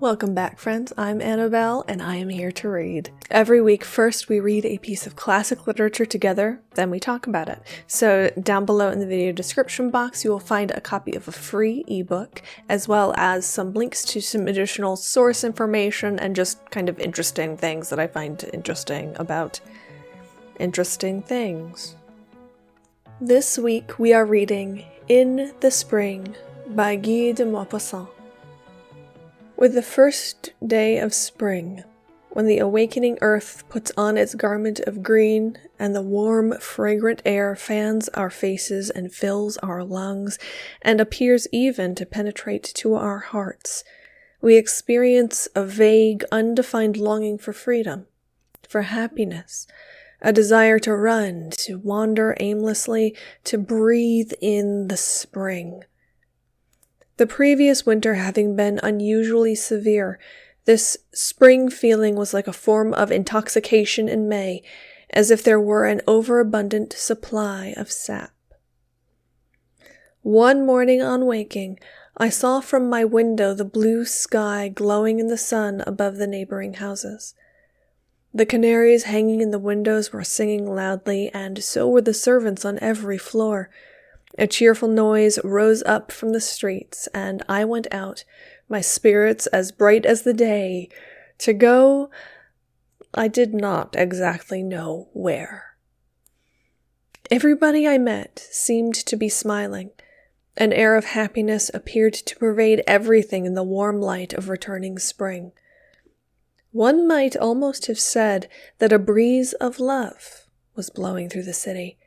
Welcome back, friends. I'm Annabelle, and I am here to read. Every week, first we read a piece of classic literature together, then we talk about it. So down below in the video description box, you will find a copy of a free ebook, as well as some links to some additional source information and just kind of interesting things that I find interesting about interesting things. This week we are reading In the Spring by Guy de Maupassant. With the first day of spring, when the awakening earth puts on its garment of green, and the warm, fragrant air fans our faces and fills our lungs, and appears even to penetrate to our hearts, we experience a vague, undefined longing for freedom, for happiness, a desire to run, to wander aimlessly, to breathe in the spring. The previous winter having been unusually severe, this spring feeling was like a form of intoxication in May, as if there were an overabundant supply of sap. One morning on waking, I saw from my window the blue sky glowing in the sun above the neighboring houses. The canaries hanging in the windows were singing loudly, and so were the servants on every floor. A cheerful noise rose up from the streets, and I went out, my spirits as bright as the day, to go, I did not exactly know where. Everybody I met seemed to be smiling. An air of happiness appeared to pervade everything in the warm light of returning spring. One might almost have said that a breeze of love was blowing through the city,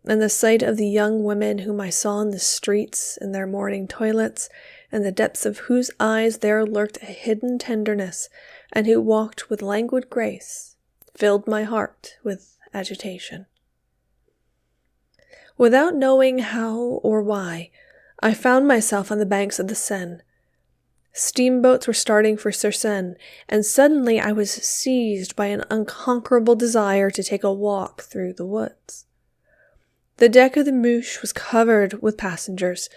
and the sight of the young women whom I saw in the streets in their morning toilets, in the depths of whose eyes there lurked a hidden tenderness, and who walked with languid grace, filled my heart with agitation. Without knowing how or why, I found myself on the banks of the Seine. Steamboats were starting for Suresnes, and suddenly I was seized by an unconquerable desire to take a walk through the woods. The deck of the Mouche was covered with passengers,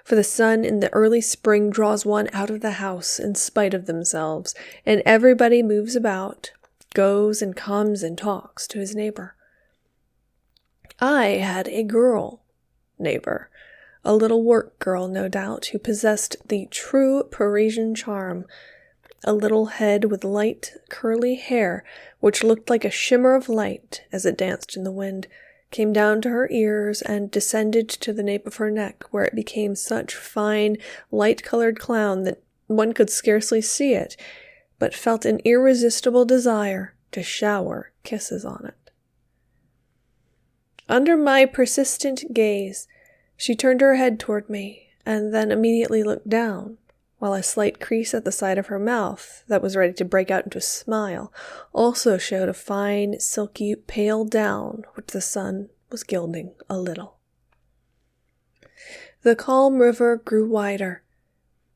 for the sun in the early spring draws one out of the house in spite of themselves, and everybody moves about, goes and comes and talks to his neighbor. I had a girl neighbor, a little work girl, no doubt, who possessed the true Parisian charm, a little head with light, curly hair, which looked like a shimmer of light as it danced in the wind, came down to her ears and descended to the nape of her neck, where it became such fine, light-colored clown that one could scarcely see it, but felt an irresistible desire to shower kisses on it. Under my persistent gaze, she turned her head toward me, and then immediately looked down, while a slight crease at the side of her mouth, that was ready to break out into a smile, also showed a fine, silky, pale down which the sun was gilding a little. The calm river grew wider.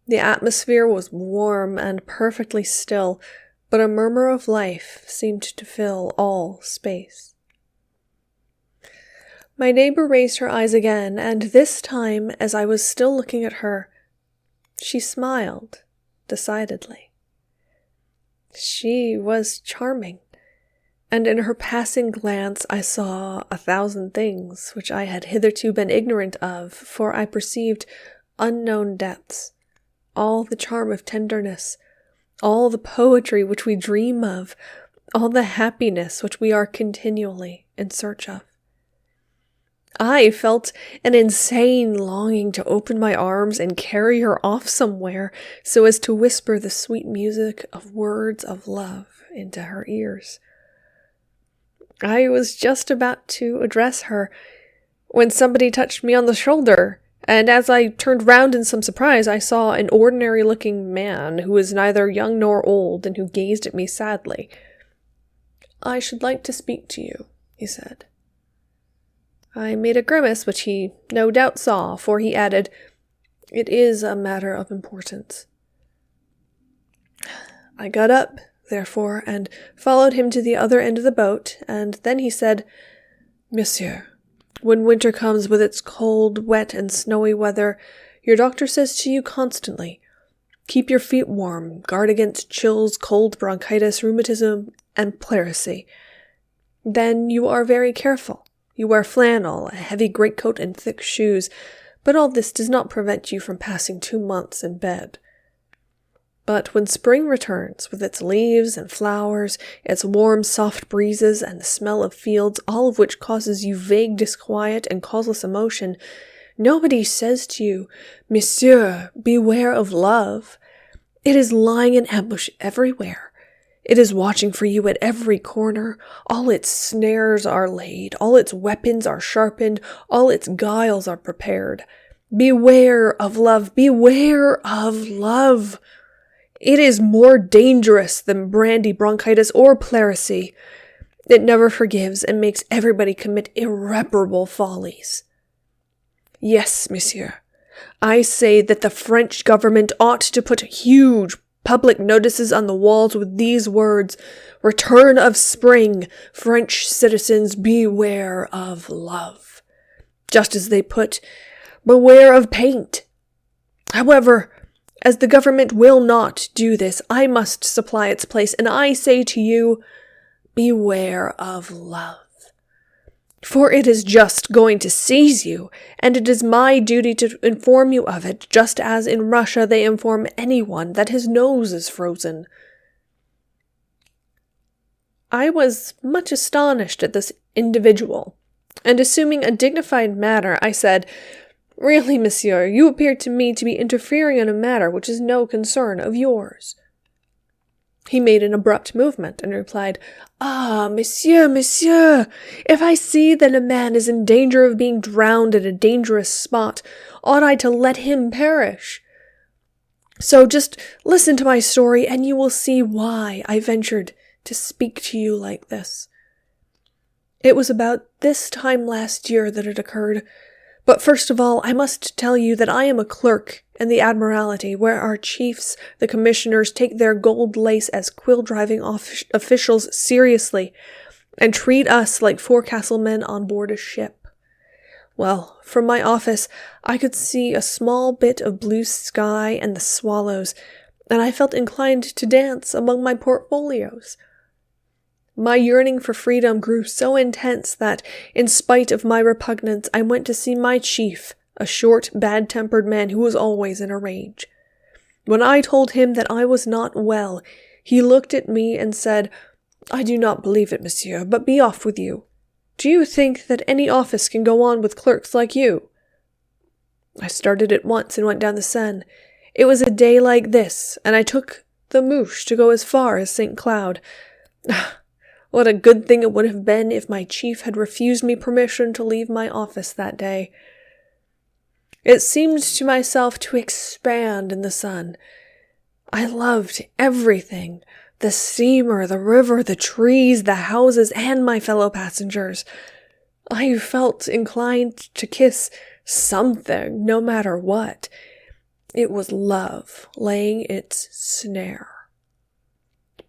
The atmosphere was warm and perfectly still, but a murmur of life seemed to fill all space. My neighbor raised her eyes again, and this time, as I was still looking at her, she smiled, decidedly. She was charming, and in her passing glance I saw 1,000 things which I had hitherto been ignorant of, for I perceived unknown depths, all the charm of tenderness, all the poetry which we dream of, all the happiness which we are continually in search of. I felt an insane longing to open my arms and carry her off somewhere so as to whisper the sweet music of words of love into her ears. I was just about to address her when somebody touched me on the shoulder, and as I turned round in some surprise, I saw an ordinary-looking man who was neither young nor old and who gazed at me sadly. "I should like to speak to you," he said. I made a grimace which he no doubt saw, for he added, "It is a matter of importance." I got up, therefore, and followed him to the other end of the boat, and then he said, "Monsieur, when winter comes with its cold, wet, and snowy weather, your doctor says to you constantly, Keep your feet warm, guard against chills, cold, bronchitis, rheumatism, and pleurisy. Then you are very careful. You wear flannel, a heavy greatcoat, and thick shoes, but all this does not prevent you from passing 2 months in bed. But when spring returns, with its leaves and flowers, its warm, soft breezes, and the smell of fields, all of which causes you vague disquiet and causeless emotion, nobody says to you, "Monsieur, beware of love." It is lying in ambush everywhere. It is watching for you at every corner. All its snares are laid, all its weapons are sharpened, all its guiles are prepared. Beware of love, beware of love. It is more dangerous than brandy, bronchitis, or pleurisy. It never forgives and makes everybody commit irreparable follies. Yes, monsieur, I say that the French government ought to put huge public notices on the walls with these words, "Return of spring, French citizens, beware of love," just as they put, "Beware of paint." However, as the government will not do this, I must supply its place, and I say to you, beware of love. For it is just going to seize you, and it is my duty to inform you of it, just as in Russia they inform anyone that his nose is frozen. I was much astonished at this individual, and assuming a dignified manner, I said, "Really, monsieur, you appear to me to be interfering in a matter which is no concern of yours." He made an abrupt movement and replied, "Ah, monsieur, if I see that a man is in danger of being drowned at a dangerous spot, ought I to let him perish? So just listen to my story, and you will see why I ventured to speak to you like this. It was about this time last year that it occurred. But first of all, I must tell you that I am a clerk in the Admiralty, where our chiefs, the commissioners, take their gold lace as quill-driving officials seriously, and treat us like forecastle men on board a ship. Well, from my office, I could see a small bit of blue sky and the swallows, and I felt inclined to dance among my portfolios. My yearning for freedom grew so intense that, in spite of my repugnance, I went to see my chief, a short, bad-tempered man who was always in a rage. When I told him that I was not well, he looked at me and said, "I do not believe it, monsieur, but be off with you. Do you think that any office can go on with clerks like you?" I started at once and went down the Seine. It was a day like this, and I took the mouche to go as far as St. Cloud. What a good thing it would have been if my chief had refused me permission to leave my office that day. It seemed to myself to expand in the sun. I loved everything, the steamer, the river, the trees, the houses, and my fellow passengers. I felt inclined to kiss something, no matter what. It was love laying its snare.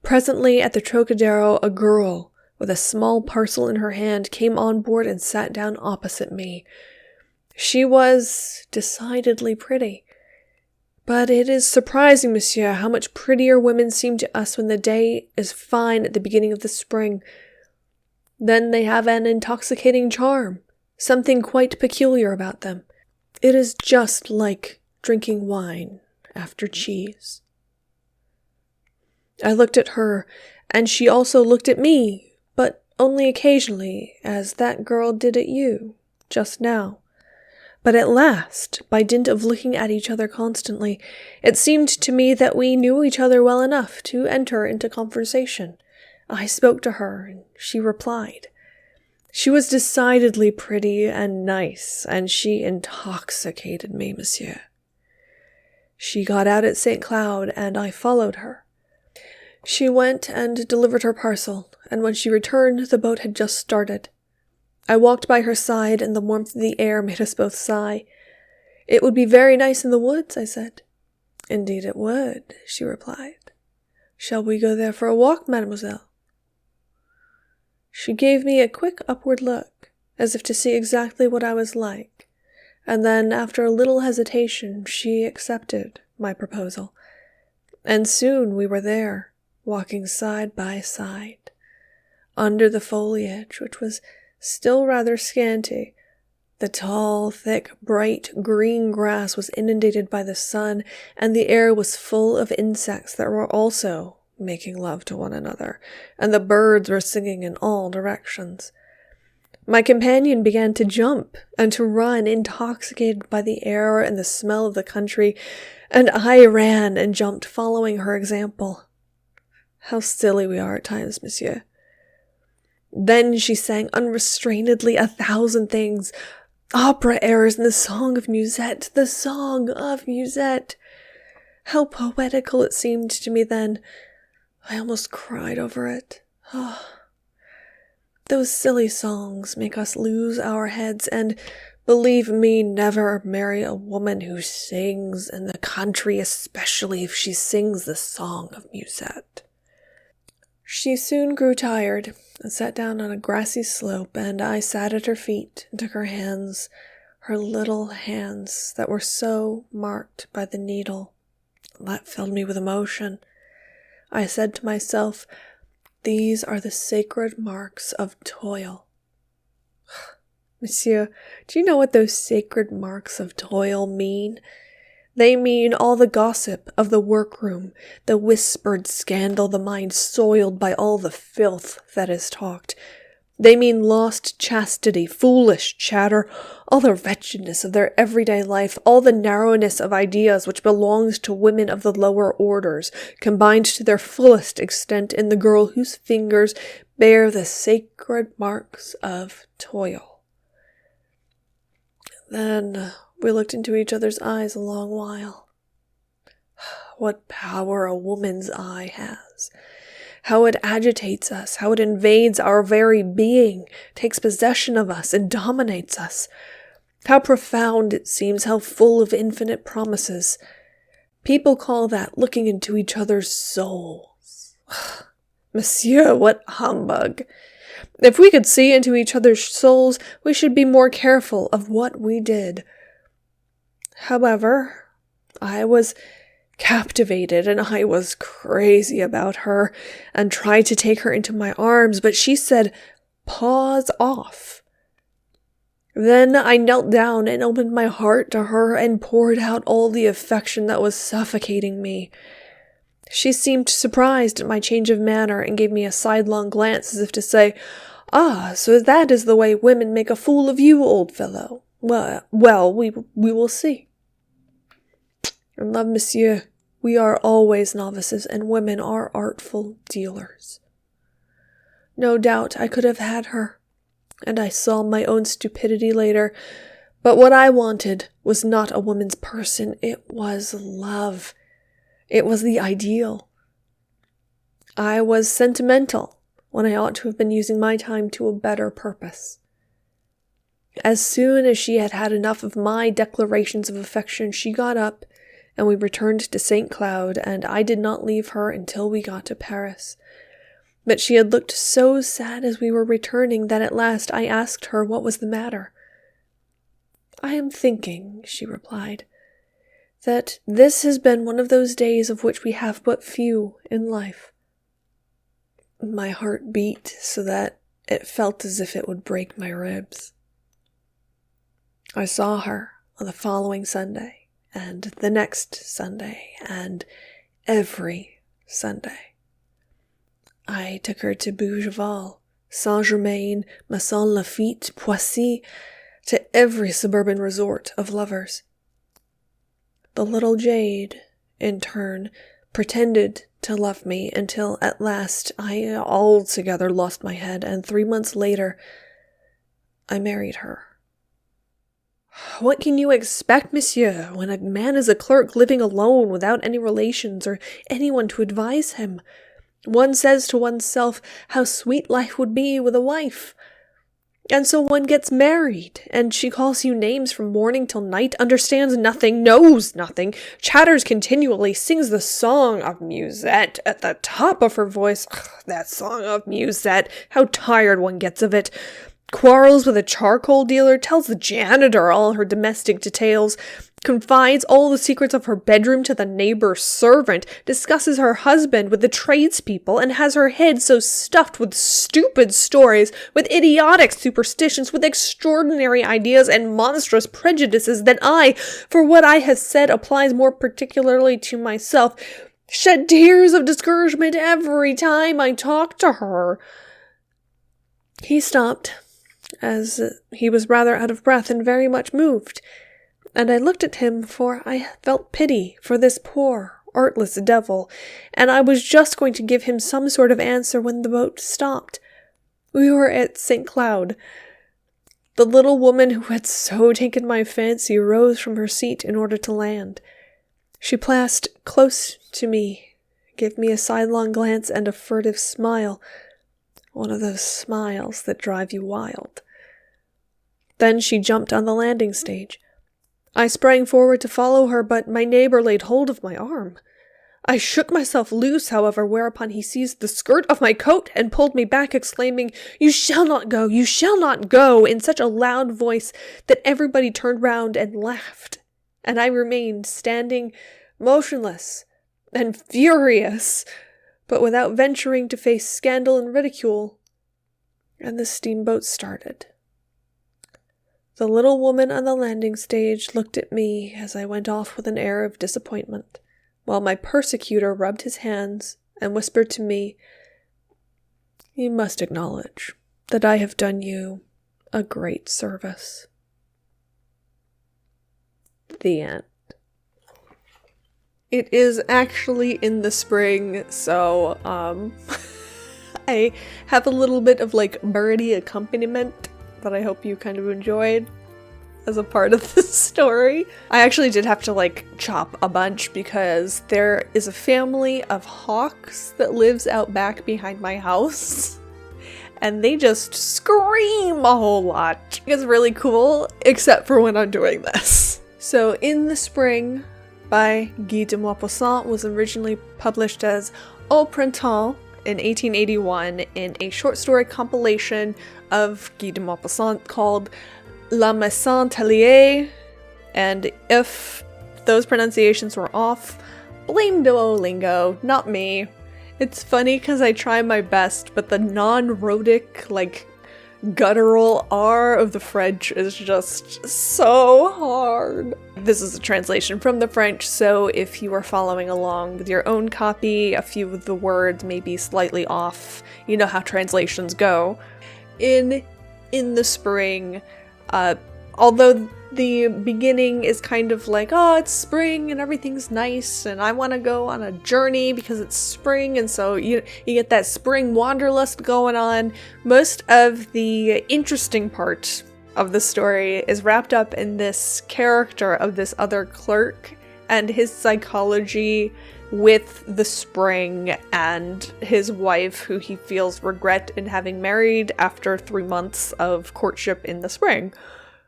Presently, at the Trocadero, a girl with a small parcel in her hand came on board and sat down opposite me. She was decidedly pretty. But it is surprising, monsieur, how much prettier women seem to us when the day is fine at the beginning of the spring. Then they have an intoxicating charm, something quite peculiar about them. It is just like drinking wine after cheese. I looked at her, and she also looked at me, but only occasionally, as that girl did at you, just now. But at last, by dint of looking at each other constantly, it seemed to me that we knew each other well enough to enter into conversation. I spoke to her, and she replied. She was decidedly pretty and nice, and she intoxicated me, monsieur. She got out at St. Cloud, and I followed her. She went and delivered her parcel, and when she returned, the boat had just started. I walked by her side, and the warmth of the air made us both sigh. "It would be very nice in the woods," I said. "Indeed it would," she replied. "Shall we go there for a walk, mademoiselle?" She gave me a quick upward look, as if to see exactly what I was like, and then, after a little hesitation, she accepted my proposal. And soon we were there, walking side by side, under the foliage, which was still rather scanty. The tall, thick, bright green grass was inundated by the sun, and the air was full of insects that were also making love to one another, and the birds were singing in all directions. My companion began to jump and to run, intoxicated by the air and the smell of the country, and I ran and jumped, following her example. How silly we are at times, monsieur. Then she sang unrestrainedly 1,000 things, opera airs and the song of Musette, the song of Musette. How poetical it seemed to me then. I almost cried over it. Oh. Those silly songs make us lose our heads, and believe me, never marry a woman who sings in the country, especially if she sings the song of Musette. She soon grew tired and sat down on a grassy slope, and I sat at her feet and took her hands, her little hands that were so marked by the needle. That filled me with emotion. I said to myself, these are the sacred marks of toil. Monsieur, do you know what those sacred marks of toil mean? They mean all the gossip of the workroom, the whispered scandal, the mind soiled by all the filth that is talked. They mean lost chastity, foolish chatter, all the wretchedness of their everyday life, all the narrowness of ideas which belongs to women of the lower orders, combined to their fullest extent in the girl whose fingers bear the sacred marks of toil. Then we looked into each other's eyes a long while. What power a woman's eye has! How it agitates us, how it invades our very being, takes possession of us, and dominates us. How profound it seems, how full of infinite promises. People call that looking into each other's souls. Monsieur, what humbug! If we could see into each other's souls, we should be more careful of what we did. However, I was captivated, and I was crazy about her, and tried to take her into my arms, but she said, "Pause off." Then I knelt down and opened my heart to her and poured out all the affection that was suffocating me. She seemed surprised at my change of manner and gave me a sidelong glance as if to say, "Ah, so that is the way women make a fool of you, old fellow. Well, we will see." In love, monsieur, we are always novices, and women are artful dealers. No doubt I could have had her, and I saw my own stupidity later, but what I wanted was not a woman's person, it was love. It was the ideal. I was sentimental when I ought to have been using my time to a better purpose. As soon as she had had enough of my declarations of affection, she got up, and we returned to St. Cloud, and I did not leave her until we got to Paris. But she had looked so sad as we were returning that at last I asked her what was the matter. "I am thinking," she replied, "that this has been one of those days of which we have but few in life." My heart beat so that it felt as if it would break my ribs. I saw her on the following Sunday, and the next Sunday, and every Sunday. I took her to Bougival, Saint-Germain, Maison Lafitte, Poissy, to every suburban resort of lovers. The little jade, in turn, pretended to love me until at last I altogether lost my head, and 3 months later, I married her. What can you expect, monsieur, when a man is a clerk living alone without any relations or anyone to advise him? One says to oneself how sweet life would be with a wife. And so one gets married, and she calls you names from morning till night, understands nothing, knows nothing, chatters continually, sings the song of Musette at the top of her voice. That song of Musette, how tired one gets of it. Quarrels with a charcoal dealer, tells the janitor all her domestic details, confides all the secrets of her bedroom to the neighbor servant, discusses her husband with the tradespeople, and has her head so stuffed with stupid stories, with idiotic superstitions, with extraordinary ideas and monstrous prejudices that I, for what I have said applies more particularly to myself, shed tears of discouragement every time I talk to her." He stopped, as he was rather out of breath and very much moved, and I looked at him, for I felt pity for this poor, artless devil, and I was just going to give him some sort of answer when the boat stopped. We were at St. Cloud. The little woman who had so taken my fancy rose from her seat in order to land. She passed close to me, gave me a sidelong glance and a furtive smile, one of those smiles that drive you wild. Then she jumped on the landing stage. I sprang forward to follow her, but my neighbor laid hold of my arm. I shook myself loose, however, whereupon he seized the skirt of my coat and pulled me back, exclaiming, "You shall not go, you shall not go," in such a loud voice that everybody turned round and laughed, and I remained standing motionless and furious, but without venturing to face scandal and ridicule, and the steamboat started. The little woman on the landing stage looked at me as I went off with an air of disappointment, while my persecutor rubbed his hands and whispered to me, "You must acknowledge that I have done you a great service." The end. It is actually in the spring, so I have a little bit of like birdie accompaniment that I hope you kind of enjoyed as a part of this story. I actually did have to like chop a bunch because there is a family of hawks that lives out back behind my house, and they just scream a whole lot. It's really cool, except for when I'm doing this. So In the Spring by Guy de Maupassant was originally published as Printemps in 1881 in a short story compilation of Guy de Maupassant called Maison Tellier, and if those pronunciations were off, blame Duolingo, not me. It's funny because I try my best, but the non-rhotic, like, guttural R of the French is just so hard. This is a translation from the French, so if you are following along with your own copy, a few of the words may be slightly off. You know how translations go. In the Spring, although the beginning is kind of like, oh, it's spring and everything's nice and I want to go on a journey because it's spring, and so you get that spring wanderlust going on. Most of the interesting part of the story is wrapped up in this character of this other clerk and his psychology with the spring and his wife, who he feels regret in having married after 3 months of courtship in the spring.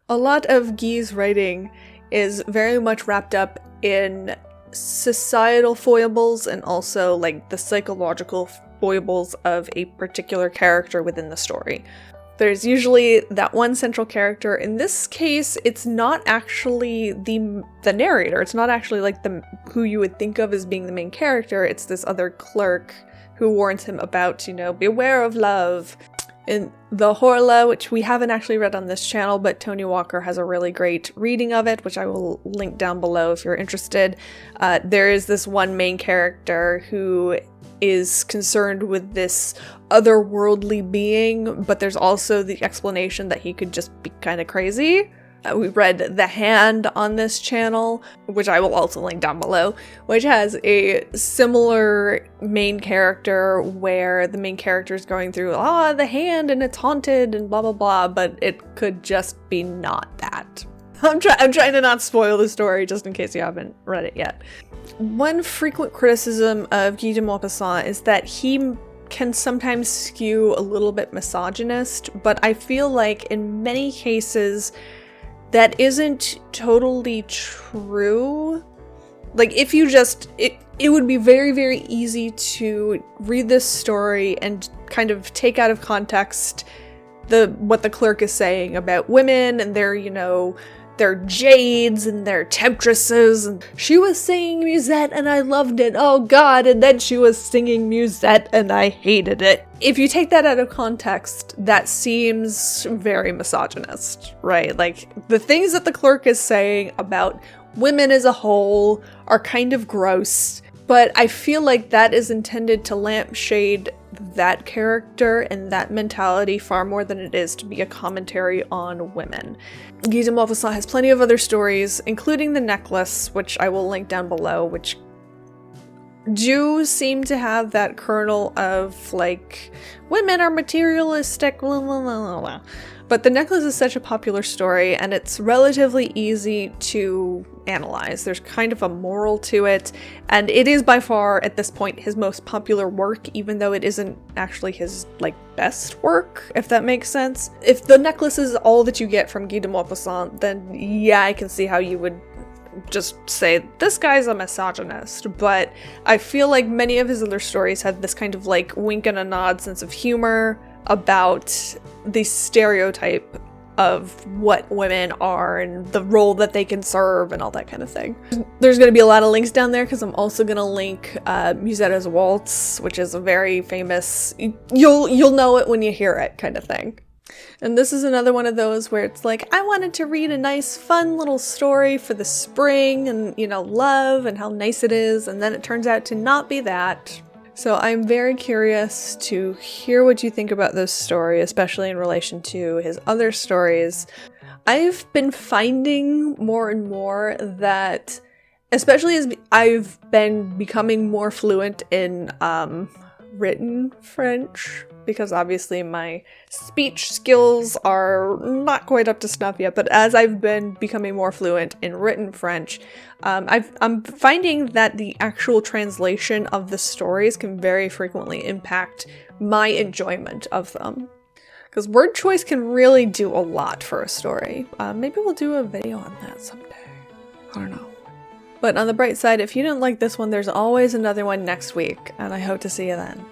A lot of Guy's writing is very much wrapped up in societal foibles and also like the psychological foibles of a particular character within the story. There's usually that one central character. In this case, it's not actually the narrator. It's not actually like who you would think of as being the main character. It's this other clerk who warns him about, beware of love. In the Horla, which we haven't actually read on this channel, but Tony Walker has a really great reading of it, which I will link down below if you're interested. There is this one main character who is concerned with this otherworldly being, but there's also the explanation that he could just be kind of crazy. We read The Hand on this channel, which I will also link down below, which has a similar main character where the main character is going through, the hand and it's haunted and blah blah blah, but it could just be not that. I'm trying to not spoil the story just in case you haven't read it yet. One frequent criticism of Guy de Maupassant is that he can sometimes skew a little bit misogynist, but I feel like in many cases that isn't totally true. Like, if you just, it would be very, very easy to read this story and kind of take out of context what the clerk is saying about women and their, they're jades and they're temptresses, and she was singing musette and I loved it, oh god, and then she was singing musette and I hated it. If you take that out of context, that seems very misogynist, right? Like, the things that the clerk is saying about women as a whole are kind of gross, but I feel like that is intended to lampshade that character and that mentality far more than it is to be a commentary on women. Guy de Maupassant has plenty of other stories, including The Necklace, which I will link down below, which do seem to have that kernel of, like, women are materialistic, blah, blah, blah, blah, blah. But The Necklace is such a popular story, and it's relatively easy to analyze. There's kind of a moral to it, and it is by far, at this point, his most popular work, even though it isn't actually his, like, best work, if that makes sense. If The Necklace is all that you get from Guy de Maupassant, then yeah, I can see how you would just say, this guy's a misogynist, but I feel like many of his other stories have this kind of, like, wink and a nod sense of humor about the stereotype of what women are and the role that they can serve and all that kind of thing. There's going to be a lot of links down there because I'm also going to link Musetta's Waltz, which is a very famous, you'll know it when you hear it kind of thing. And this is another one of those where it's like, I wanted to read a nice fun little story for the spring and, you know, love and how nice it is, and then it turns out to not be that. So I'm very curious to hear what you think about this story, especially in relation to his other stories. I've been finding more and more that, especially as I've been becoming more fluent in written French, because obviously my speech skills are not quite up to snuff yet, but as I've been becoming more fluent in written French, I'm finding that the actual translation of the stories can very frequently impact my enjoyment of them. Because word choice can really do a lot for a story. Maybe we'll do a video on that someday. I don't know. But on the bright side, if you didn't like this one, there's always another one next week, and I hope to see you then.